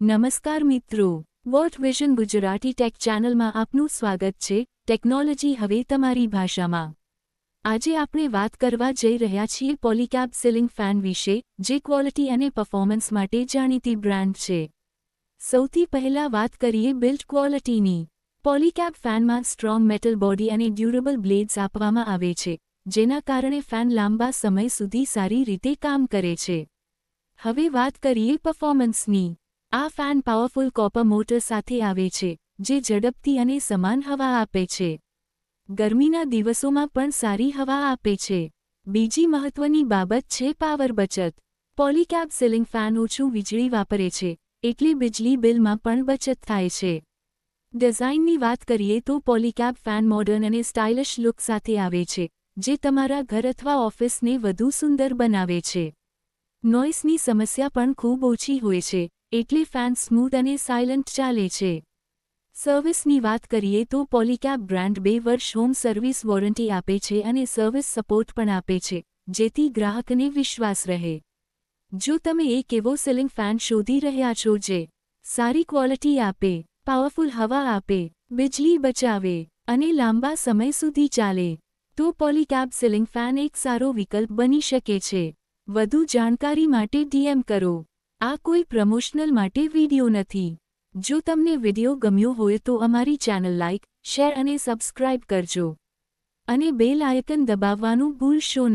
નમસ્કાર મિત્રો, world vision Gujarati tech ચેનલમાં આપનું સ્વાગત છે। ટેકનોલોજી હવે તમારી ભાષામાં। આજે આપણે વાત કરવા જઈ રહ્યા છીએ પોલીકેબ સીલિંગ ફેન વિશે, જે ક્વોલિટી અને પરફોર્મન્સ માટે જાણીતી બ્રાન્ડ છે। સૌથી પહેલા વાત કરીએ બિલ્ડ ક્વોલિટીની। પોલીકેબ ફેનમાં સ્ટ્રોંગ મેટલ બોડી અને ડ્યુરેબલ બ્લેડ્સ આપવામાં આવે છે, જેના કારણે ફેન લાંબા સમય સુધી સારી રીતે કામ કરે છે। હવે વાત કરીએ પરફોર્મન્સની। આ ફેન પાવરફુલ કોપર મોટર સાથે આવે છે, જે ઝડપથી અને સમાન હવા આપે છે। ગરમીના દિવસોમાં પણ સારી હવા આપે છે। બીજી મહત્વની બાબત છે પાવર બચત। પોલીકેબ સીલિંગ ફેન ઓછું વીજળી વાપરે છે, એટલે બિજલી બિલમાં પણ બચત થાય છે। ડિઝાઇનની વાત કરીએ તો પોલીકેબ ફેન મોડર્ન અને સ્ટાઇલિશ લુક સાથે આવે છે, જે તમારા ઘર અથવા ઓફિસને વધુ સુંદર બનાવે છે। નોઇસની સમસ્યા પણ ખૂબ ઓછી હોય છે, એટલે ફેન સ્મૂથ અને સાયલન્ટ ચાલે છે। સર્વિસની વાત કરીએ તો પોલીકેબ બ્રાન્ડ 2 વર્ષ હોમ સર્વિસ વોરંટી આપે છે અને સર્વિસ સપોર્ટ પણ આપે છે, જેથી ગ્રાહકને વિશ્વાસ રહે। જો તમે એક એવો સીલિંગ ફેન શોધી રહ્યા છો જે સારી ક્વોલિટી આપે, પાવરફુલ હવા આપે, બિજલી બચાવે અને લાંબા સમય સુધી ચાલે, તો પોલીકેબ સીલિંગ ફેન એક સારો વિકલ્પ બની શકે છે। વધુ જાણકારી માટે DM કરો। આ કોઈ પ્રમોશનલ માટે વિડિયો નથી। જો તમને વિડિયો ગમ્યો હોય તો અમારી ચેનલ લાઇક, શેર અને સબસ્ક્રાઇબ કરજો, અને બેલ આઇકન દબાવવાનું ભૂલશો નહીં।